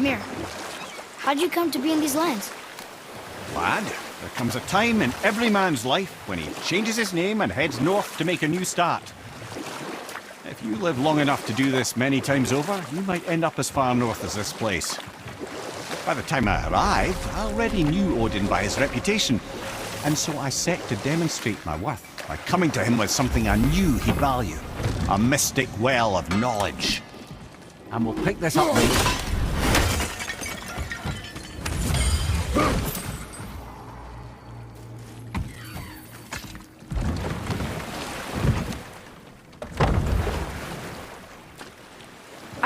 Mimir, how'd you come to be in these lands? Lad, there comes a time in every man's life when he changes his name and heads north to make a new start. If you live long enough to do this many times over, you might end up as far north as this place. By the time I arrived, I already knew Odin by his reputation, and so I set to demonstrate my worth by coming to him with something I knew he'd value. A mystic well of knowledge. And we'll pick this up later.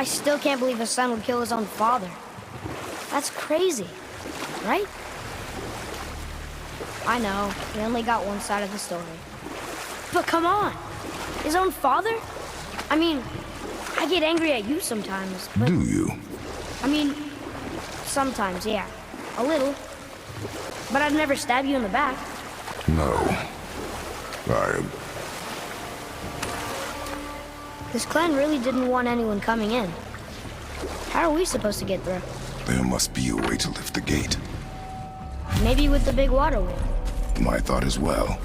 I still can't believe a son would kill his own father. That's crazy, right? I know, we only got one side of the story. But come on, his own father? I mean, I get angry at you sometimes, but... Do you? I mean, sometimes, yeah. A little. But I'd never stab you in the back. No. This clan really didn't want anyone coming in. How are we supposed to get through? There must be a way to lift the gate. Maybe with the big water wheel. My thought as well.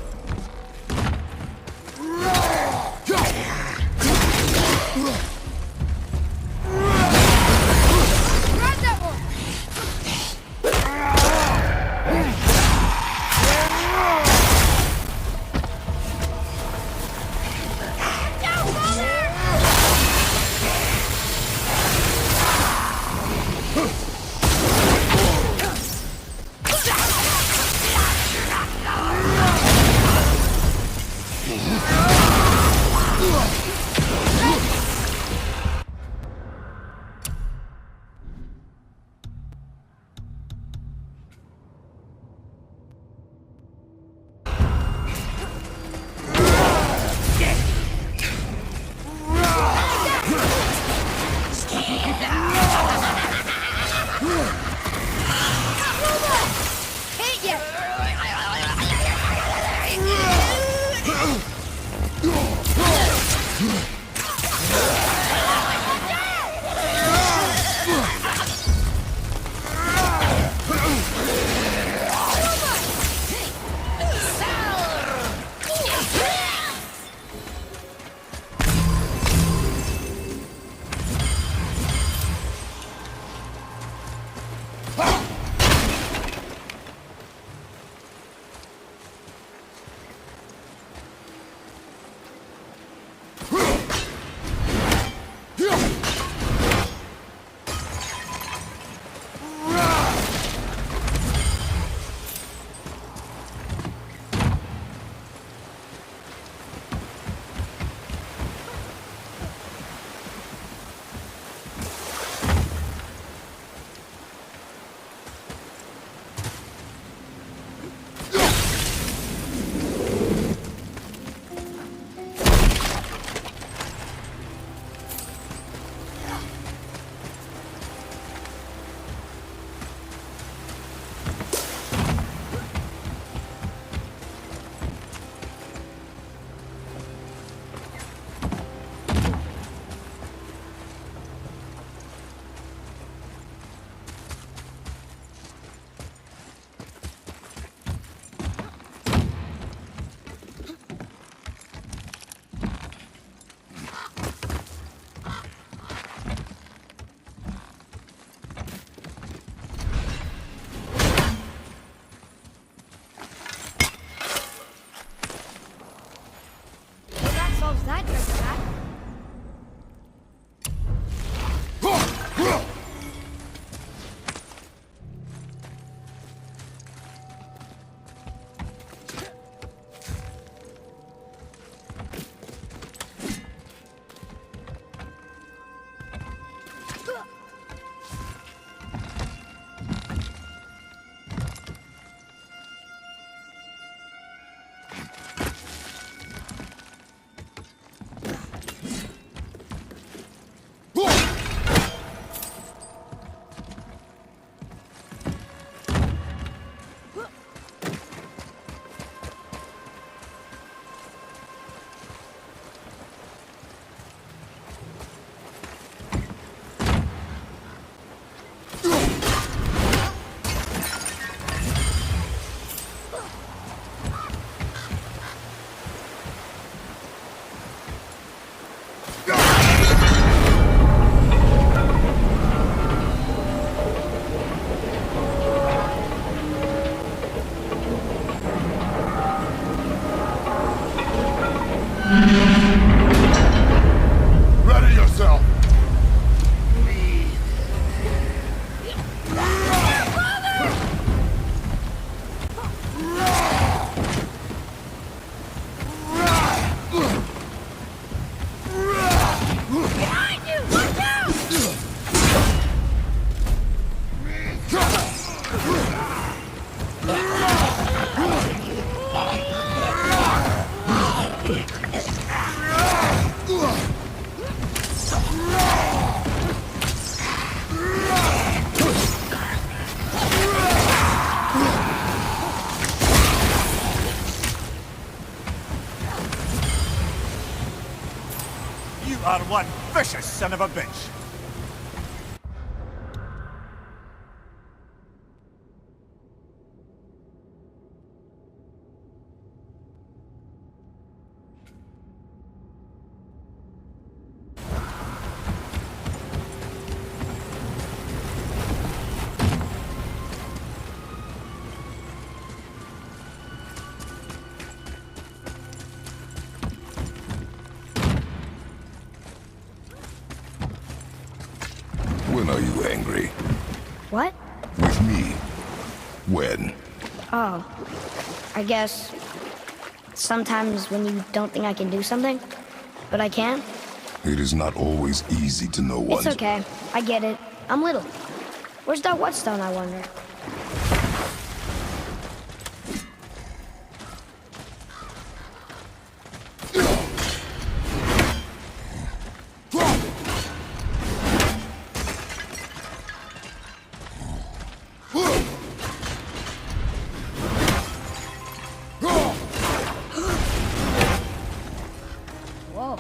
Ready yourself! You are one vicious son of a bitch. When are you angry? What? With me? When? Oh, I guess sometimes when you don't think I can do something, but I can. It is not always easy to know It's what. okay. I get it. I'm little. Where's that whetstone, I wonder? Whoa.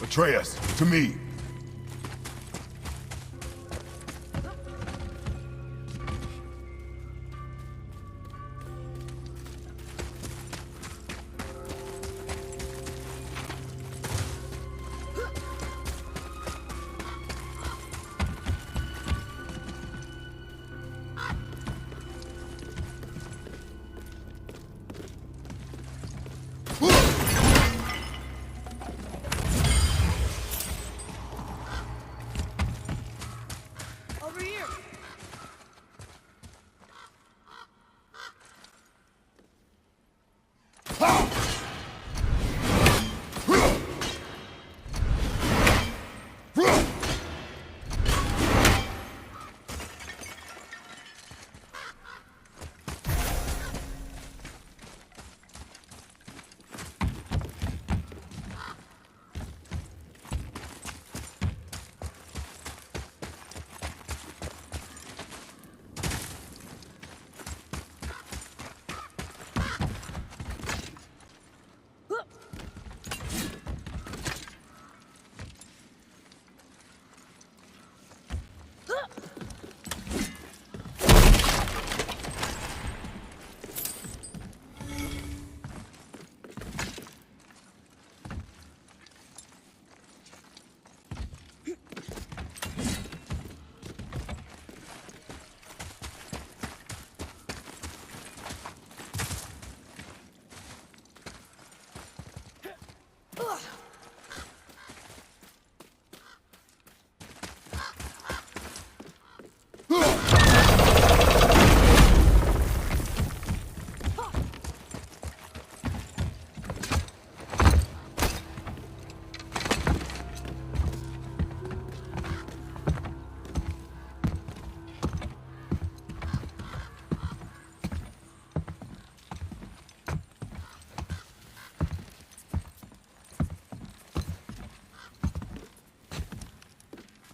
Atreus, to me. Over here.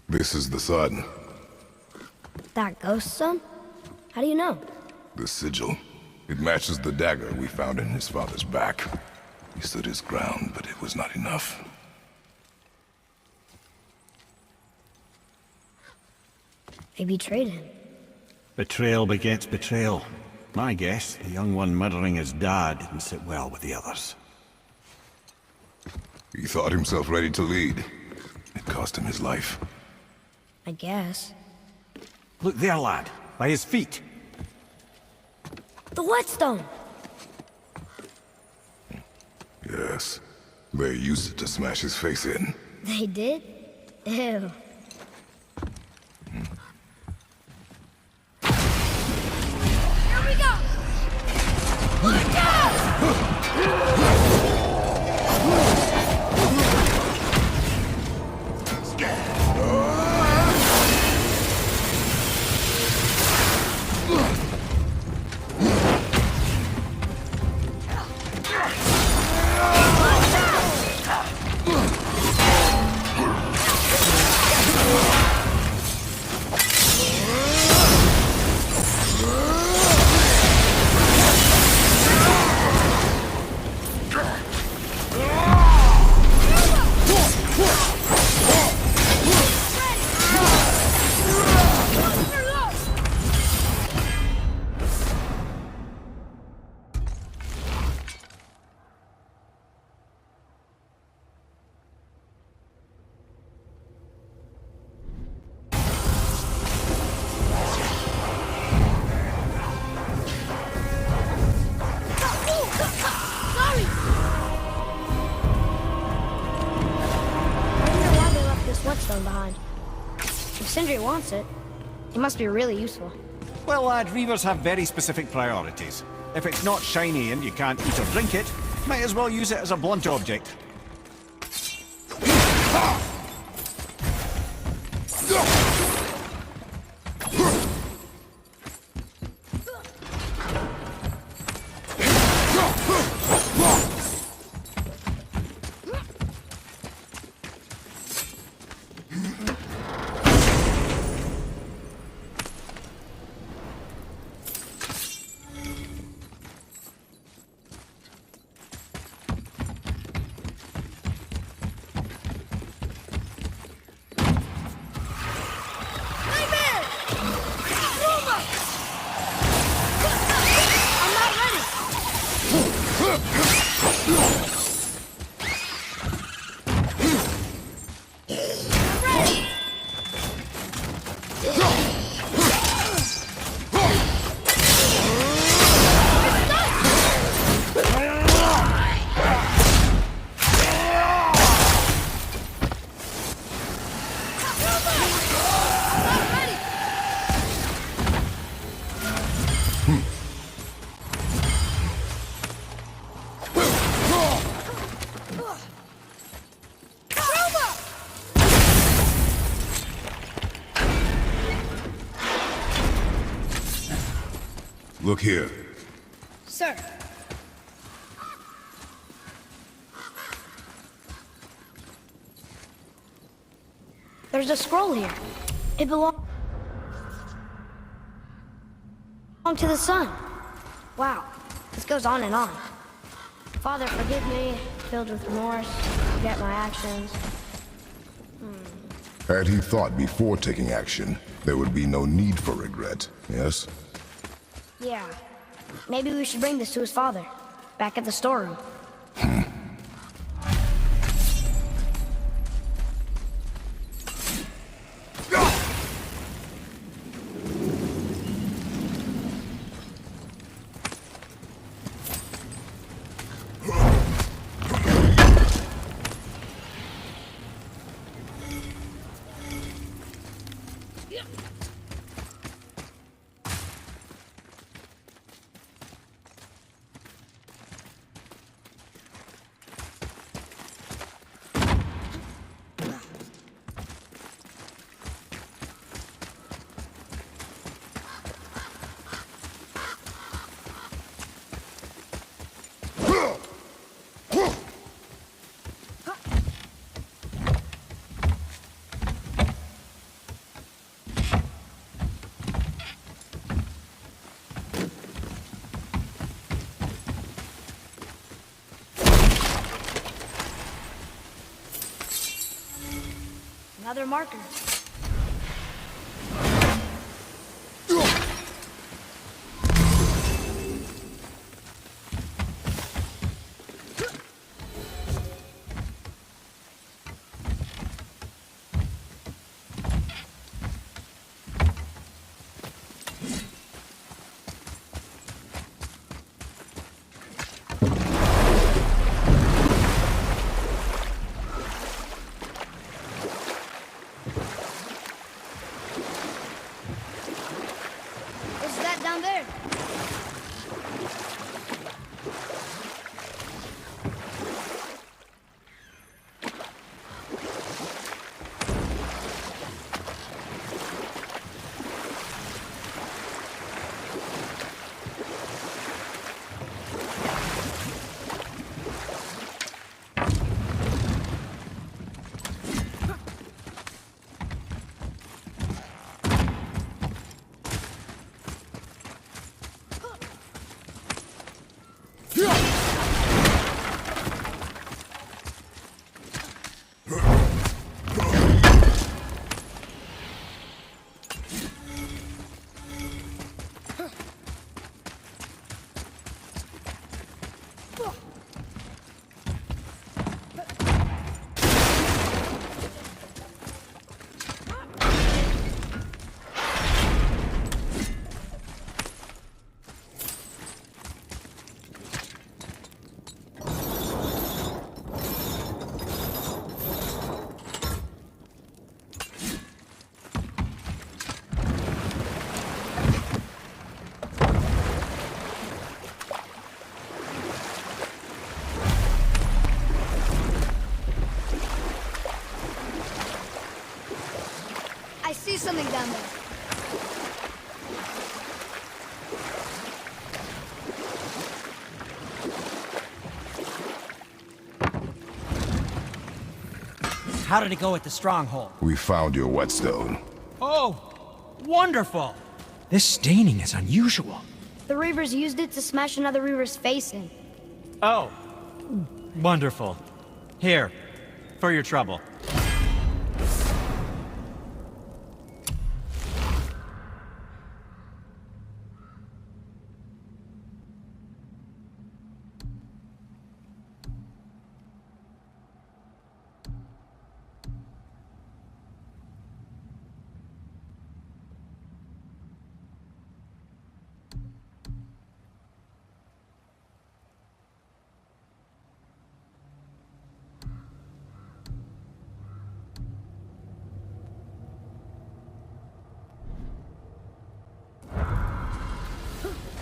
This is the sun. That ghost son? How do you know? The sigil. It matches the dagger we found in his father's back. He stood his ground, but it was not enough. They betrayed him. Betrayal begets betrayal. My guess, the young one murdering his dad didn't sit well with the others. He thought himself ready to lead. It cost him his life. I guess. Look there, lad. By his feet. The whetstone! Yes. They used it to smash his face in. They did? Ew. Here we go! Look out! Whetstone behind. If Sindri wants it, it must be really useful. Well, lad, reavers have very specific priorities. If it's not shiny and you can't eat or drink it, might as well use it as a blunt object. Look here. Sir. There's a scroll here. It belongs to the sun. Wow, this goes on and on. Father, forgive me, filled with remorse, forget my actions. Had he thought before taking action, there would be no need for regret, yes? Yeah, maybe we should bring this to his father, back at the storeroom. Another marker. What's that down there? I see something down there. How did it go at the stronghold? We found your whetstone. Oh, wonderful! This staining is unusual. The Reavers used it to smash another Reaver's face in. Oh, wonderful. Here, for your trouble.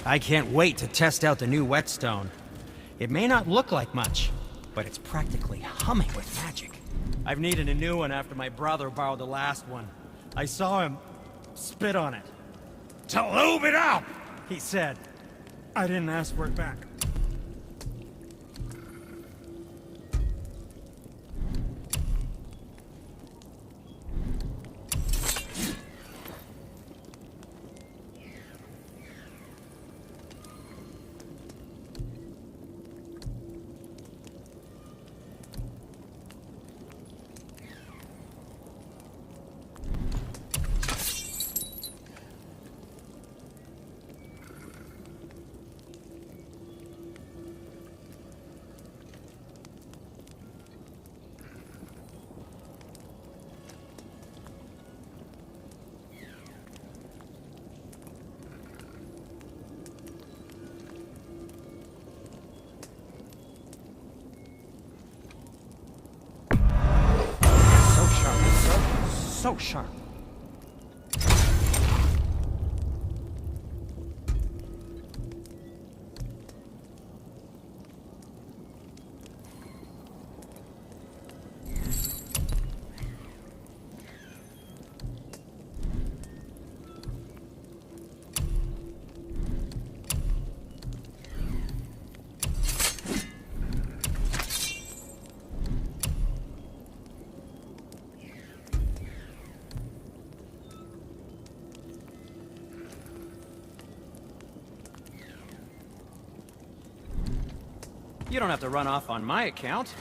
I can't wait to test out the new whetstone. It may not look like much, but it's practically humming with magic. I've needed a new one after my brother borrowed the last one. I saw him spit on it. "To lube it up," he said. I didn't ask for it back. So sharp. You don't have to run off on my account.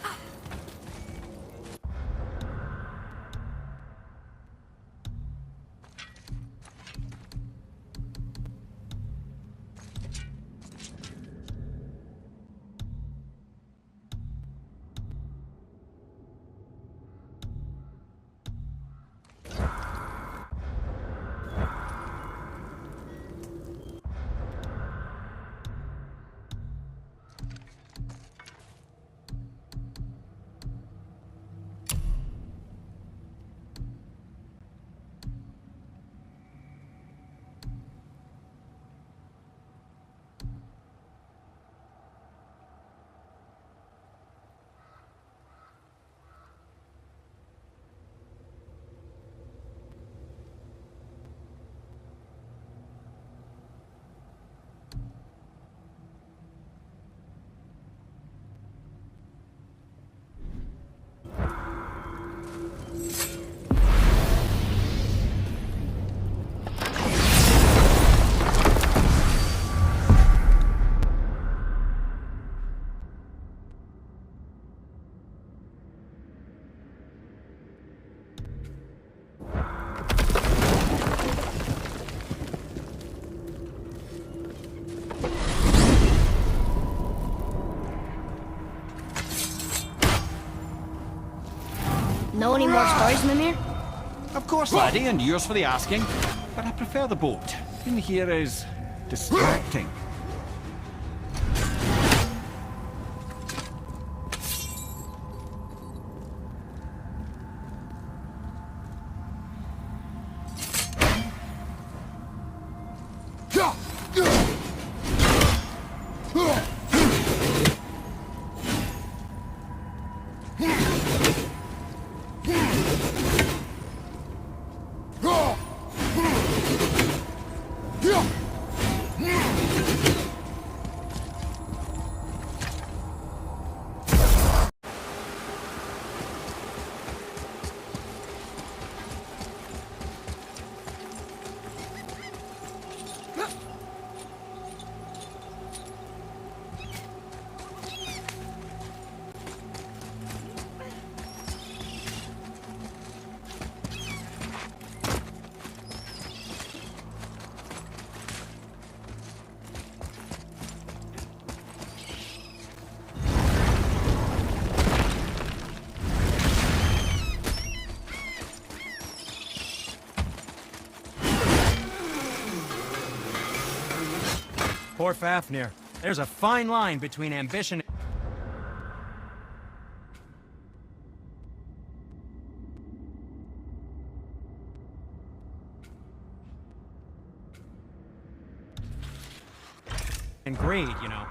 Know any more stories, Mimir? Of course, laddie, and yours for the asking. But I prefer the boat. In here is distracting. Poor Fafnir. There's a fine line between ambition. and greed, you know.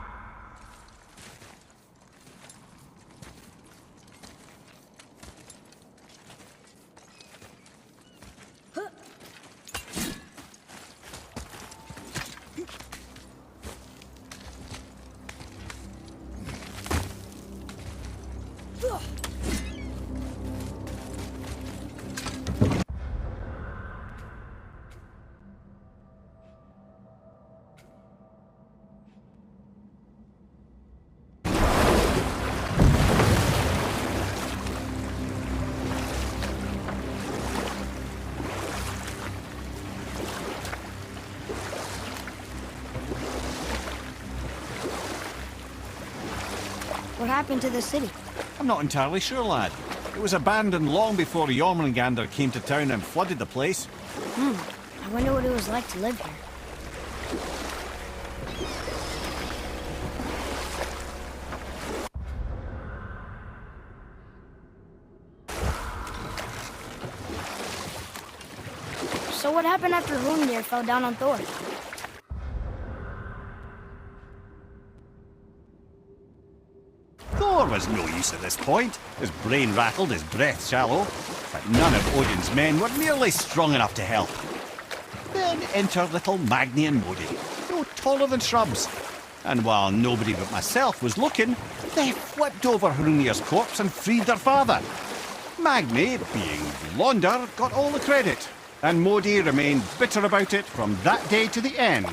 What happened to the city? I'm not entirely sure, lad. It was abandoned long before Jormungandr came to town and flooded the place. I wonder what it was like to live here. So what happened after Hrungnir fell down on Thor? Thor was no use at this point. His brain rattled, his breath shallow. But none of Odin's men were nearly strong enough to help. Then enter little Magni and Modi, no taller than shrubs. And while nobody but myself was looking, they flipped over Hrungnir's corpse and freed their father. Magni, being blonder, got all the credit. And Modi remained bitter about it from that day to the end,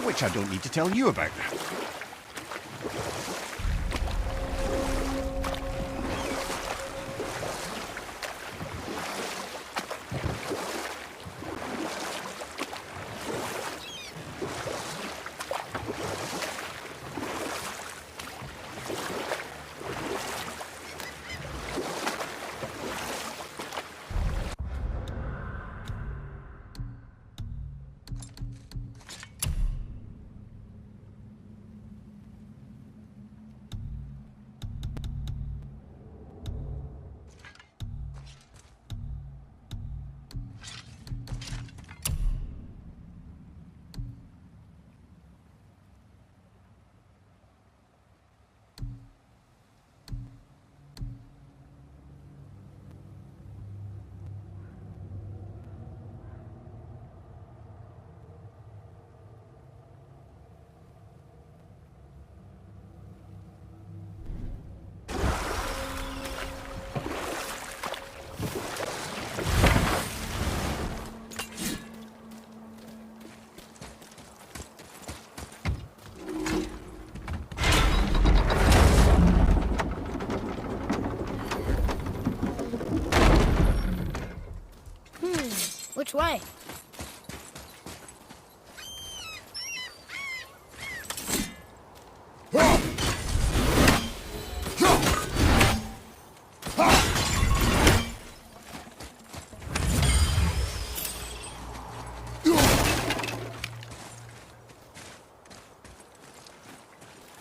which I don't need to tell you about. Which way?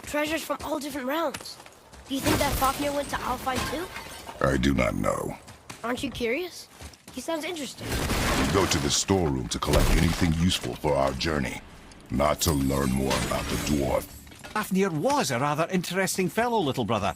Treasures from all different realms. Do you think that Fafnir went to Alfheim too? I do not know. Aren't you curious? He sounds interesting. We go to the storeroom to collect anything useful for our journey, not to learn more about the dwarf. Fafnir was a rather interesting fellow, little brother.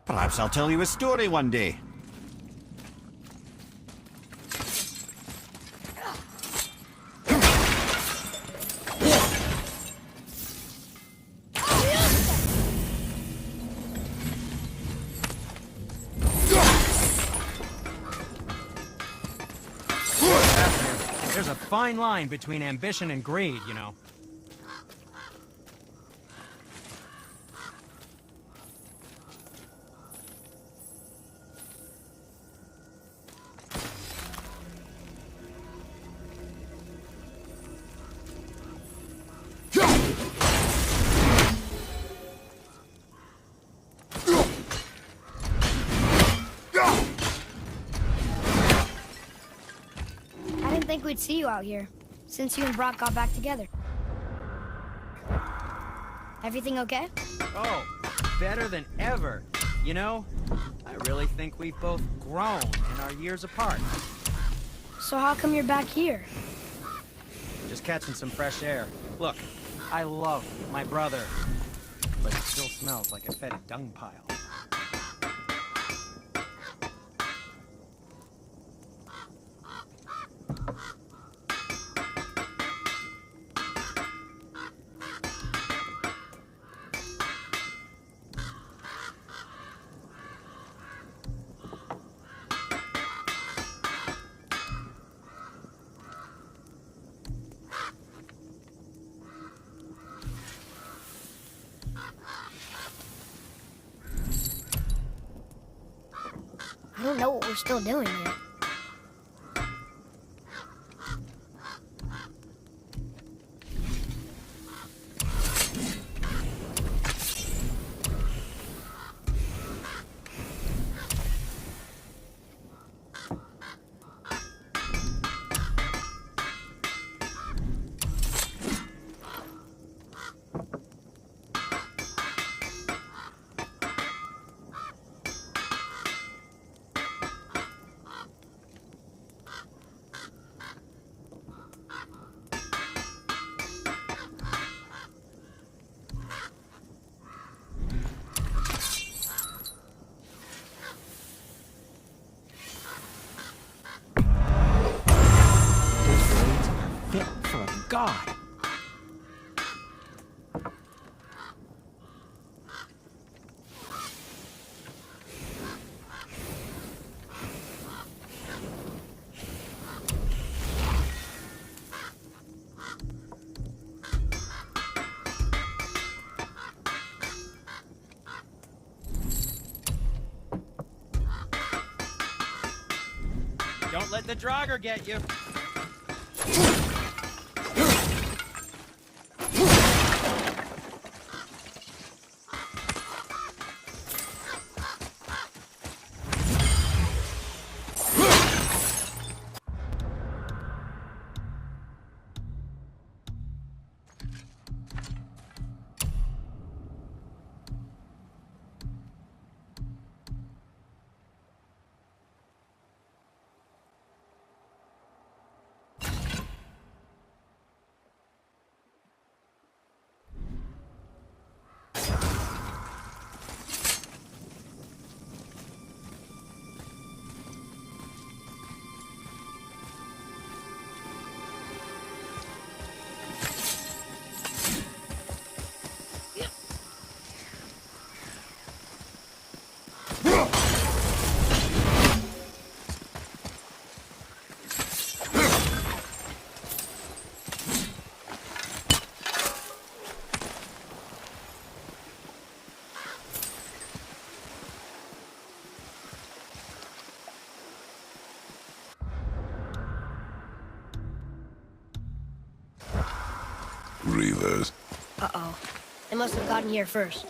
Perhaps I'll tell you a story one day. There's a fine line between ambition and greed, you know. I didn't think we'd see you out here. since you and Brock got back together. Everything okay? Oh, better than ever. You know, I really think we've both grown in our years apart. So how come you're back here? Just catching some fresh air. Look, I love my brother, but it still smells like a fetid dung pile. I don't know what we're still doing here. Fit for a god. Don't let the Draugr get you. Reavers. Uh-oh. They must have gotten here first.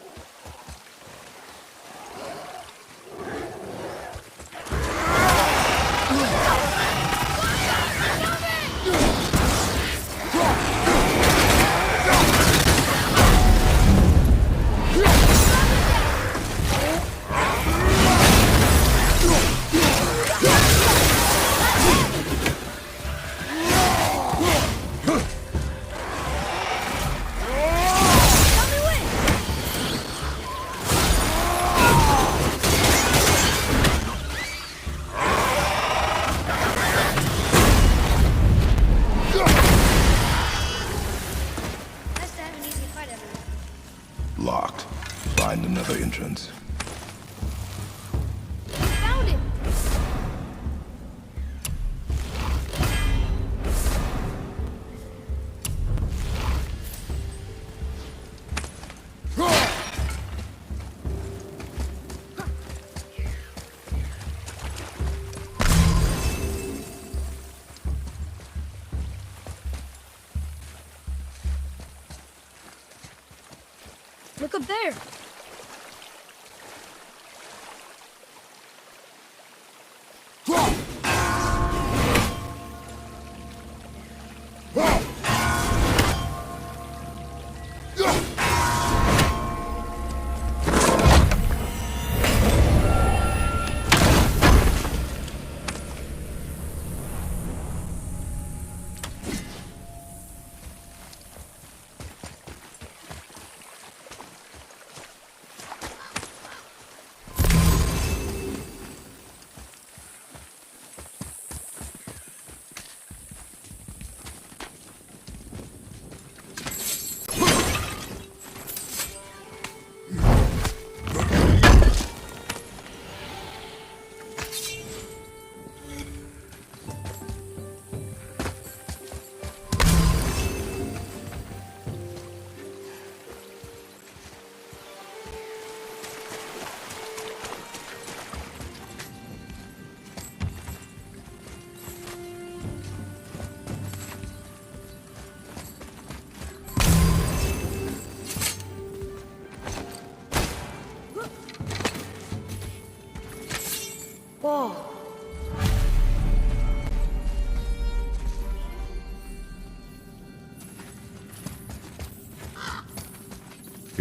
Locked. Find another entrance. Found it! Look up there!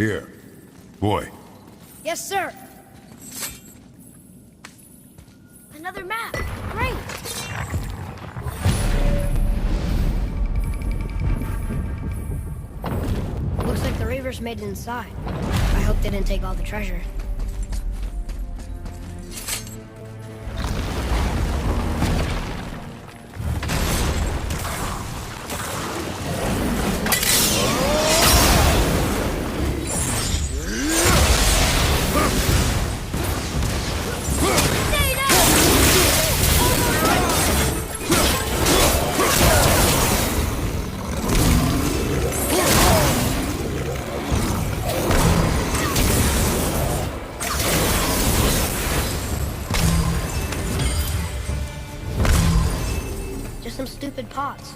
Here. Boy. Yes, sir. Another map. Great. Looks like the Reavers made it inside. I hope they didn't take all the treasure. Just some stupid pots.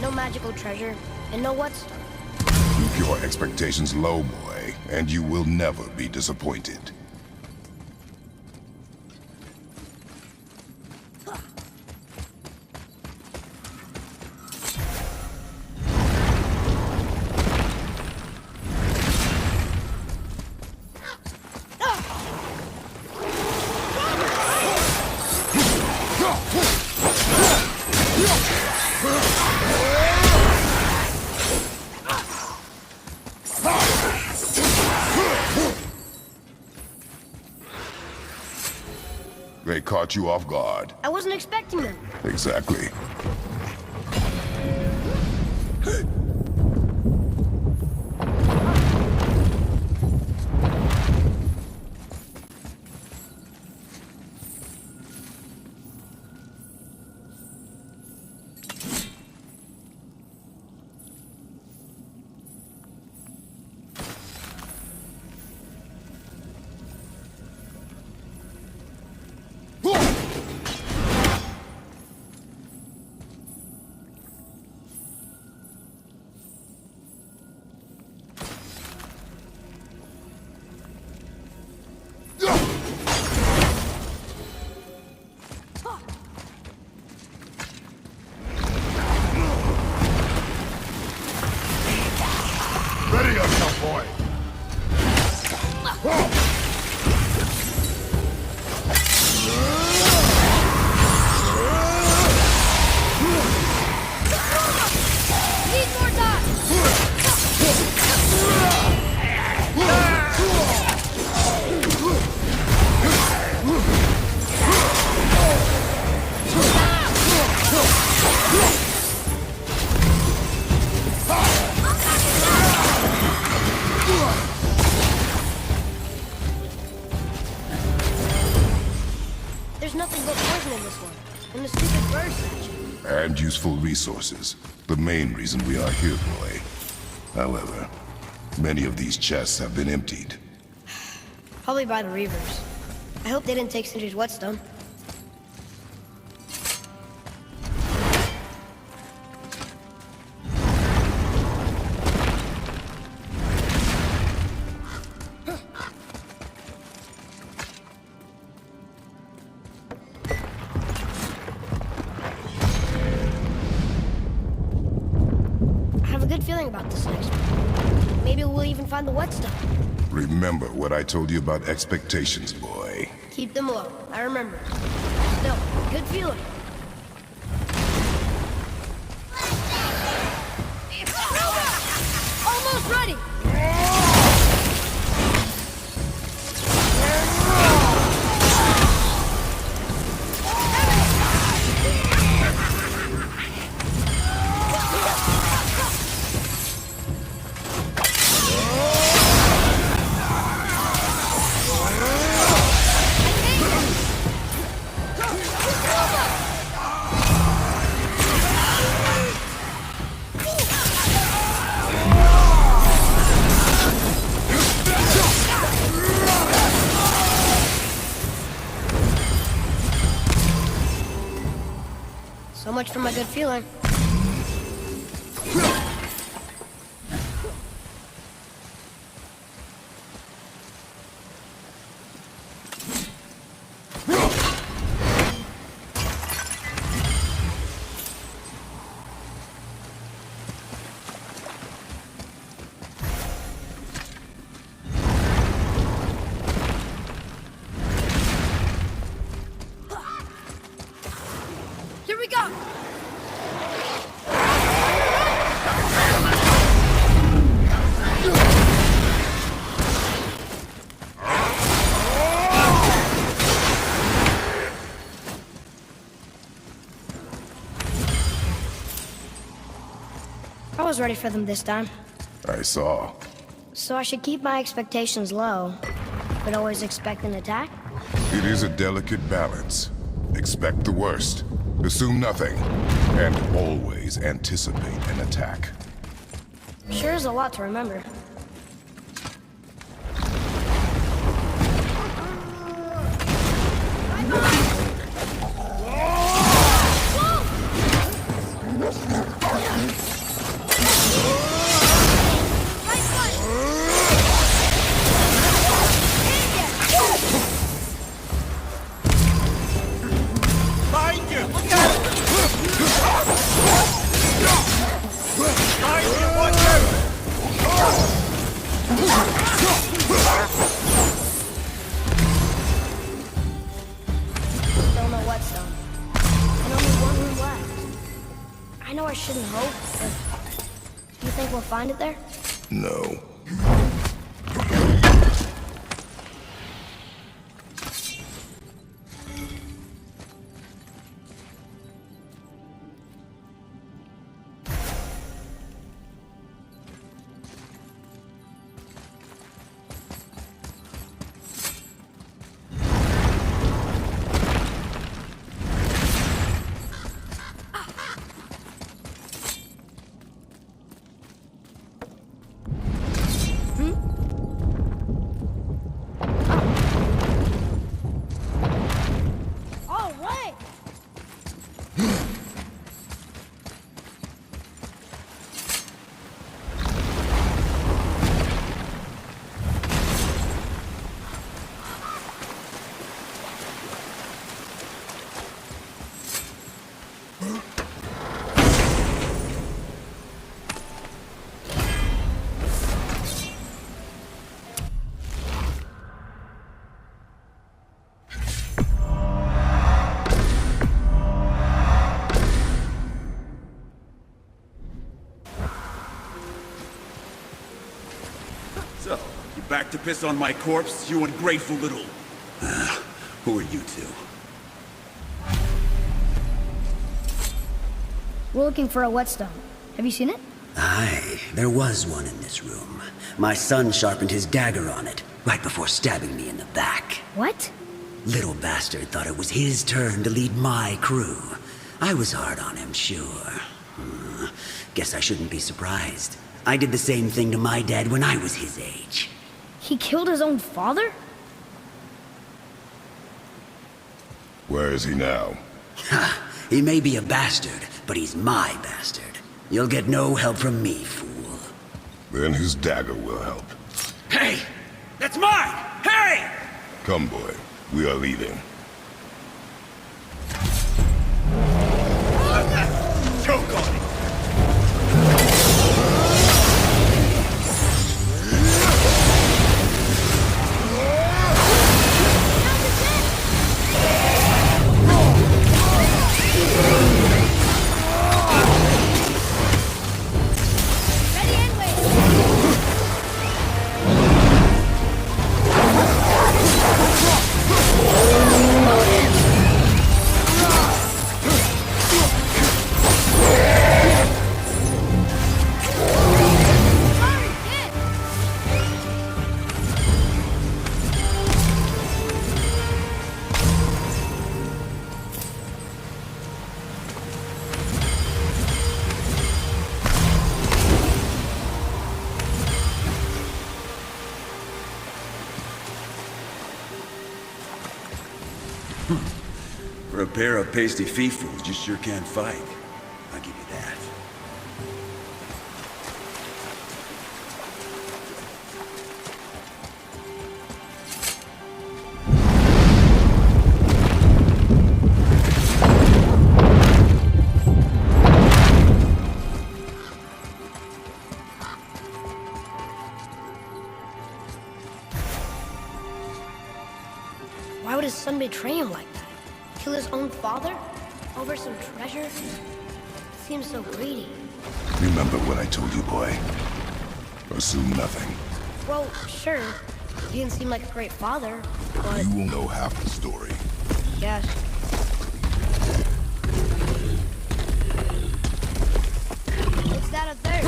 No magical treasure, and no whetstone. Keep your expectations low, boy, and you will never be disappointed. They caught you off guard. I wasn't expecting them. Exactly. Ready yourself, boy! Need more time! There's nothing but poison in this one. And the stupid bird statue. And useful resources. The main reason we are here, boy. However, many of these chests have been emptied. Probably by the Reavers. I hope they didn't take Sindri's whetstone. I have a good feeling about this next one. Maybe we'll even find the whetstone. Remember what I told you about expectations, boy. Keep them low. I remember. Still, good feeling. Almost ready! So much for my good feeling. was ready for them this time. I saw. So I should keep my expectations low, but always expect an attack? It is a delicate balance. Expect the worst, assume nothing, and always anticipate an attack. Sure is a lot to remember. Still no whetstone. And only one room left. I know I shouldn't hope, but do you think we'll find it there? No. All right! So, you back to piss on my corpse, you ungrateful little... who are you two? We're looking for a whetstone. Have you seen it? Aye, there was one in this room. My son sharpened his dagger on it, right before stabbing me in the back. What? Little bastard thought it was his turn to lead my crew. I was hard on him, sure. Guess I shouldn't be surprised. I did the same thing to my dad when I was his age. He killed his own father? Where is he now? Ha! He may be a bastard, but he's my bastard. You'll get no help from me, fool. Then his dagger will help. Hey! That's mine! Hey! Come, boy. We are leaving. Choke on it! Ready and wait! For a pair of pasty fiefus, you sure can fight. I'll give you that. Why would his son betray him like that? Kill his own father? Over some treasure? Seems so greedy. Remember what I told you, boy. Assume nothing. Well, sure. He didn't seem like a great father, but... You will know half the story. Yes. What's that up there?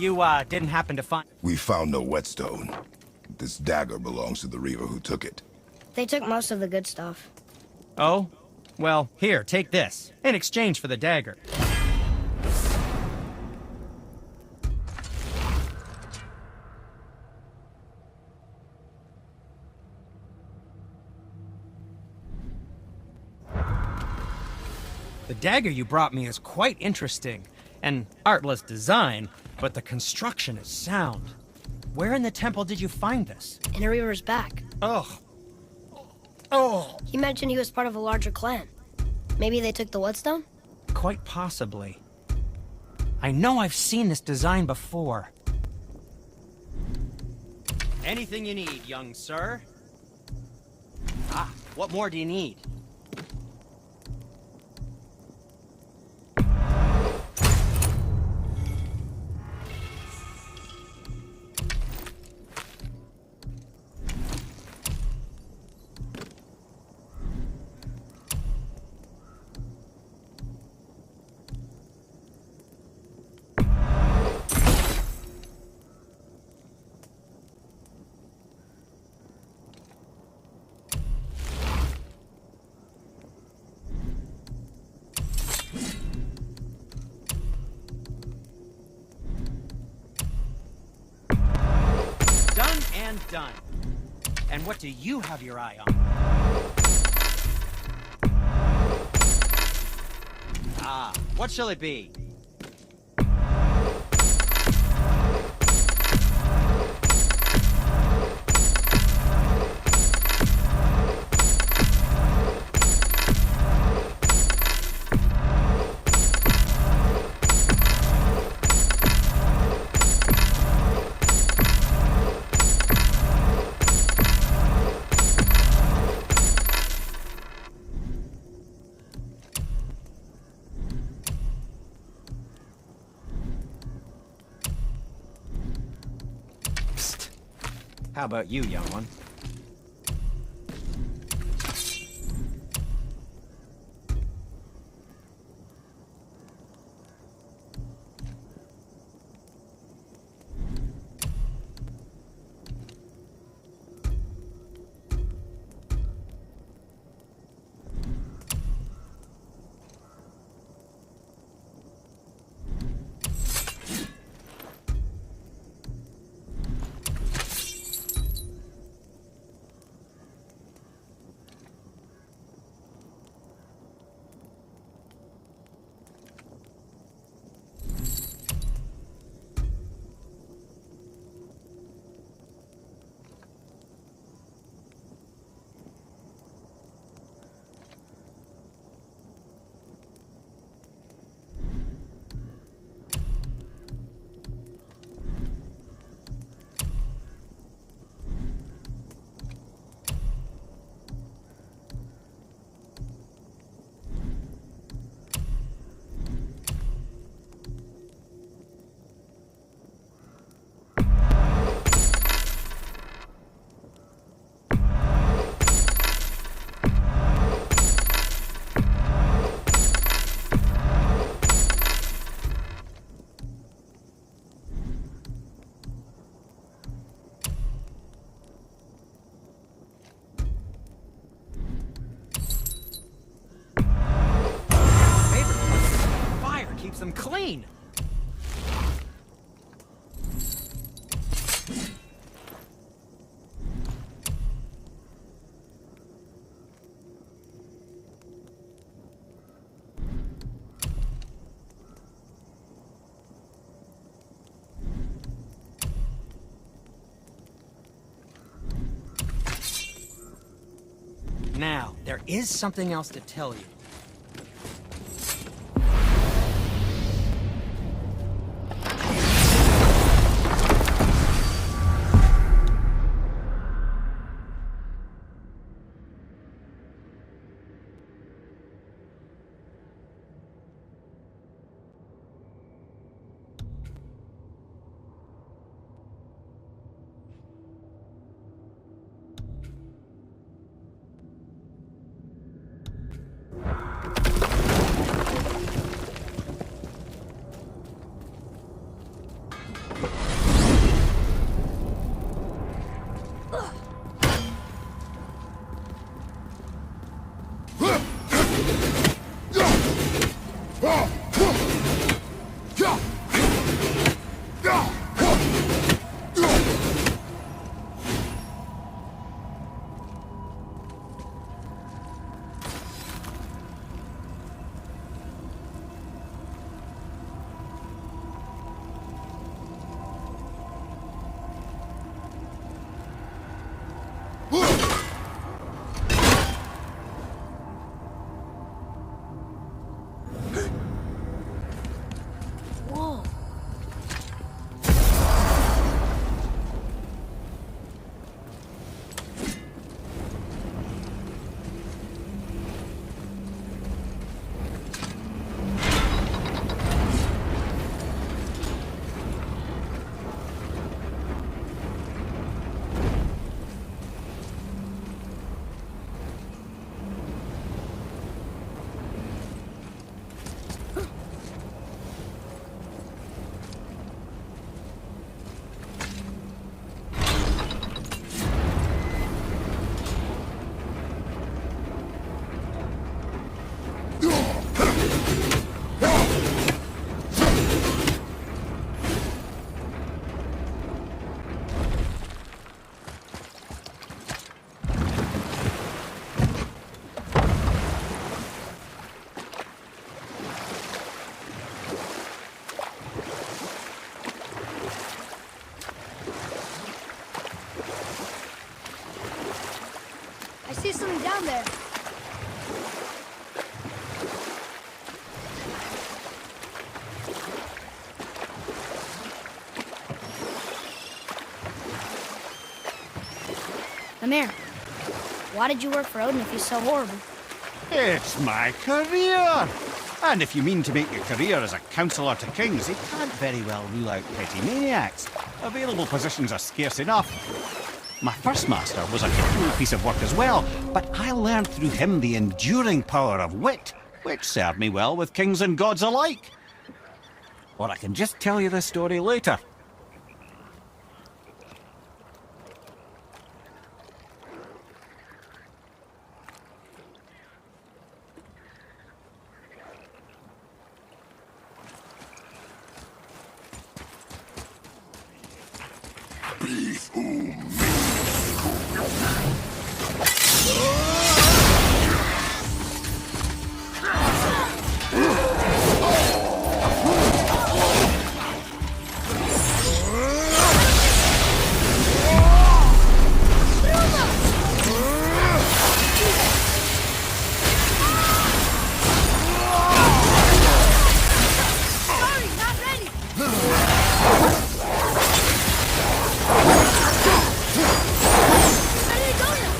You, didn't happen to find... We found no whetstone. This dagger belongs to the Reaver who took it. They took most of the good stuff. Oh? Well, here, take this. In exchange for the dagger. The dagger you brought me is quite interesting. An artless design, but the construction is sound. Where in the temple did you find this? In a Reaver's back. Ugh. Oh. He mentioned he was part of a larger clan. Maybe they took the whetstone? Quite possibly. I know I've seen this design before. Anything you need, young sir. Ah, what more do you need? Done. And what do you have your eye on? Ah, what shall it be? How about you, young one? Them clean. Now, there is something else to tell you. Whoa. I see something down there. Amir, why did you work for Odin if he's so horrible? It's my career! And if you mean to make your career as a counsellor to kings, you can't very well rule out petty maniacs. Available positions are scarce enough. My first master was a cool piece of work as well, but I learned through him the enduring power of wit, which served me well with kings and gods alike. Or I can just tell you this story later. Sorry, not ready. Where did it go now?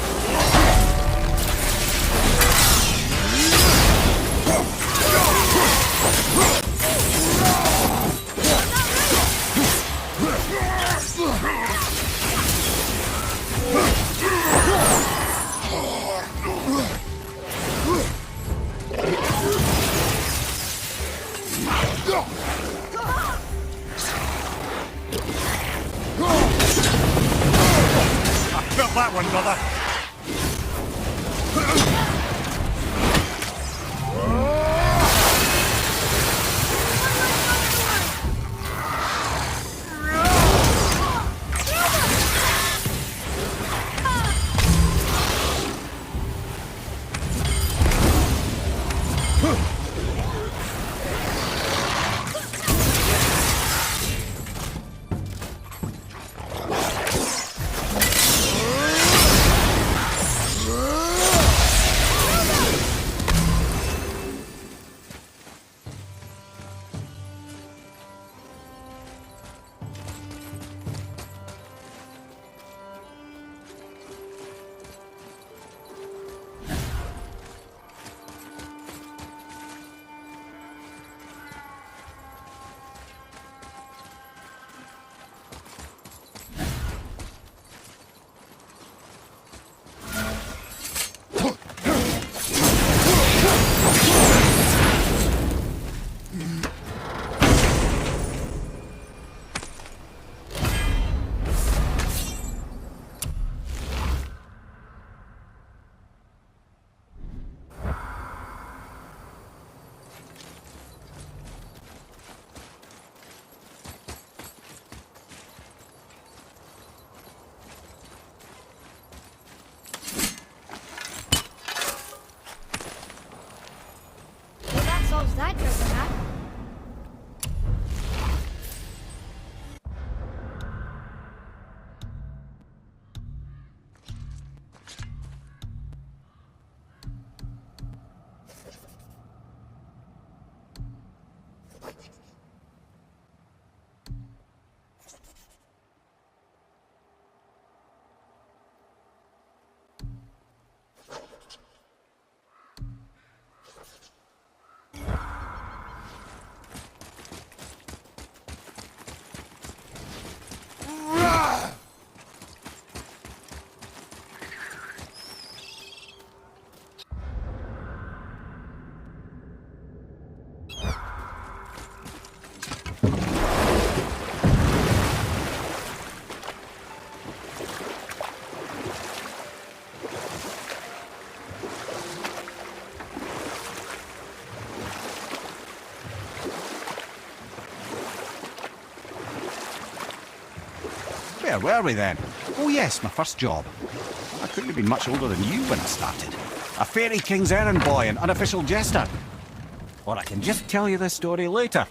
Felt that one, brother. solves that treasure map. Where were we then? Oh yes, my first job. I couldn't have been much older than you when I started. A fairy king's errand boy and unofficial jester. Or I can just tell you this story later.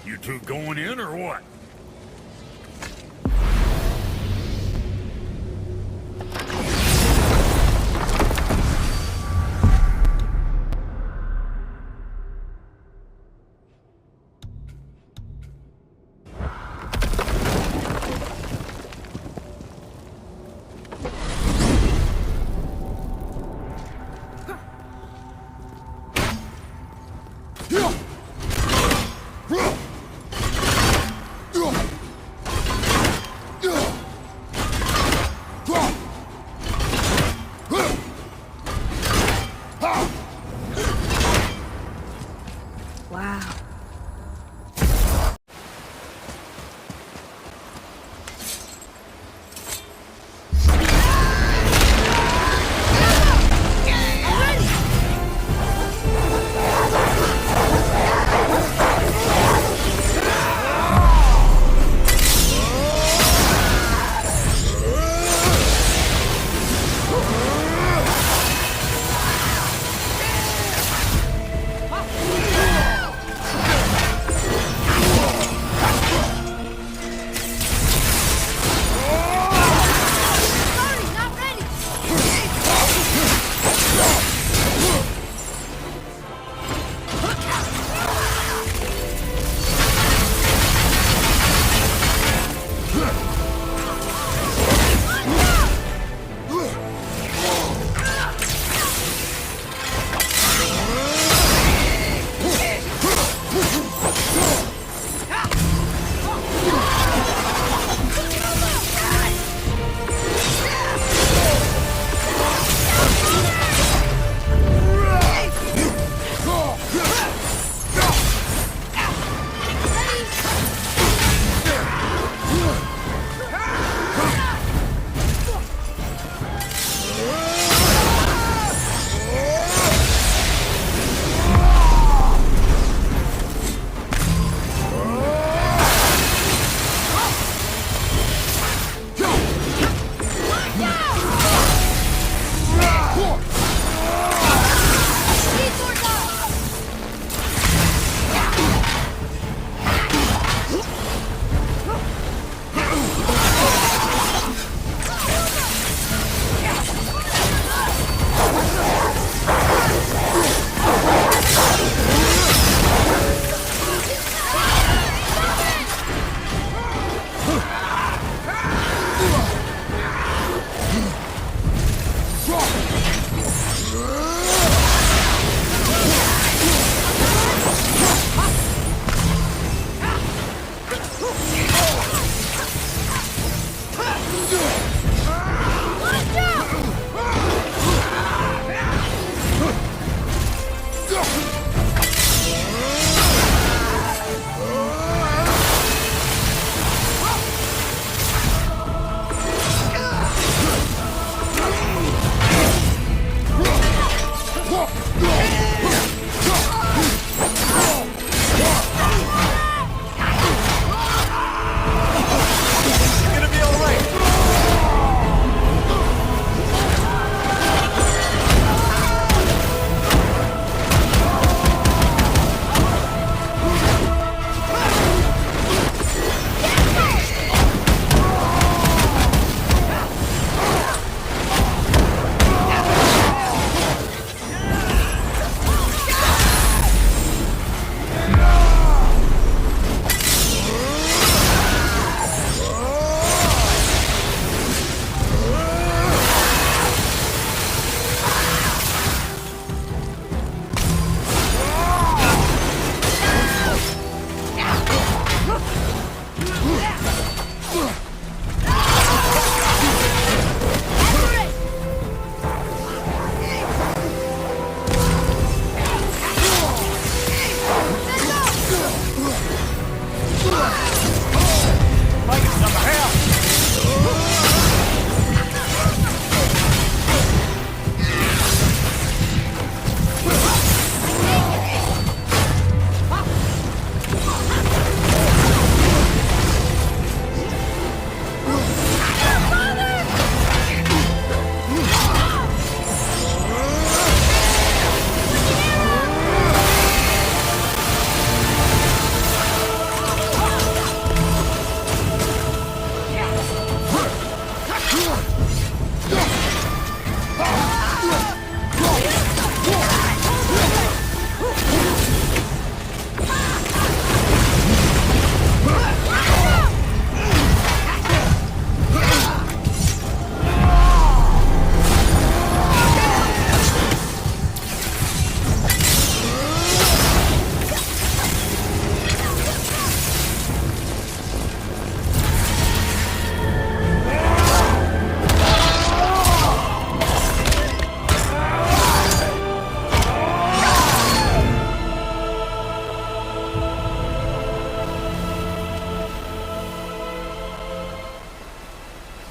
You two going in or what?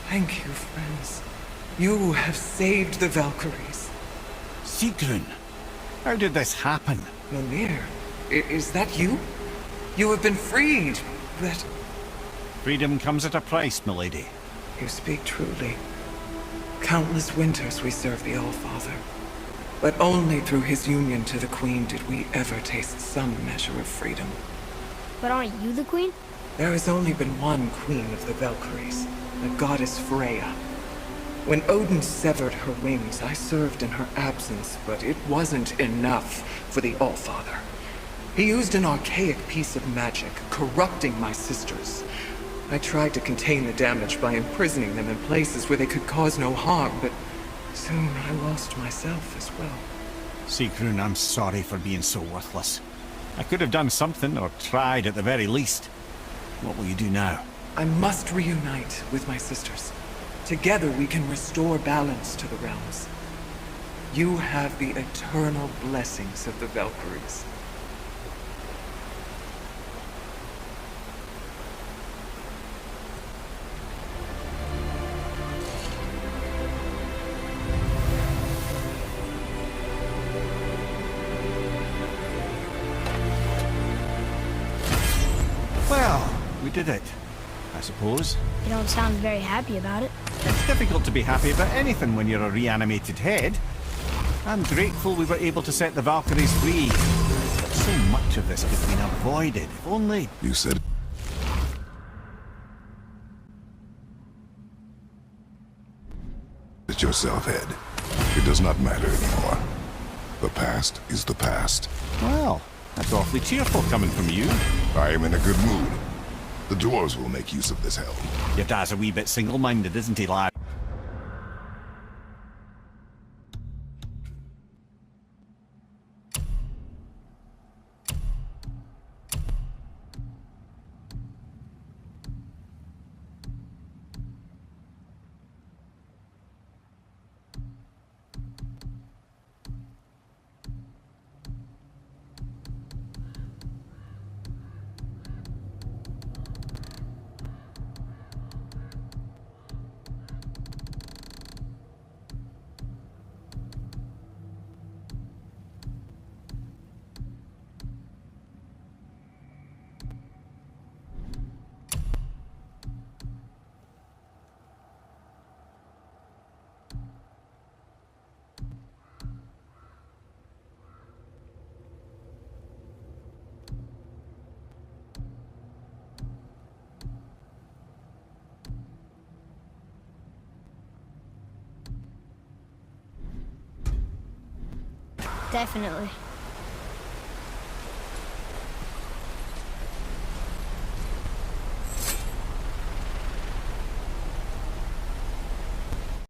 Thank you, friends. You have saved the Valkyries. Sigrun, how did this happen? Mimir, is that you? You have been freed, but... Freedom comes at a price, milady. You speak truly. Countless winters we served the All-Father. But only through his union to the Queen did we ever taste some measure of freedom. But aren't you the queen? There has only been one Queen of the Valkyries, the goddess Freya. When Odin severed her wings, I served in her absence, but it wasn't enough for the All-Father. He used an archaic piece of magic, corrupting my sisters. I tried to contain the damage by imprisoning them in places where they could cause no harm, but soon I lost myself as well. Sigrun, I'm sorry for being so worthless. I could have done something, or tried at the very least. What will you do now? I must reunite with my sisters. Together we can restore balance to the realms. You have the eternal blessings of the Valkyries. Well, we did it, I suppose. You don't sound very happy about it. It's difficult to be happy about anything when you're a reanimated head. I'm grateful we were able to set the Valkyries free. But so much of this could have been avoided, if only... You said it yourself, Ed. It does not matter anymore. The past is the past. Well, that's awfully cheerful coming from you. I am in a good mood. The dwarves will make use of this helm. Your dad's a wee bit single-minded, isn't he, lad? Definitely.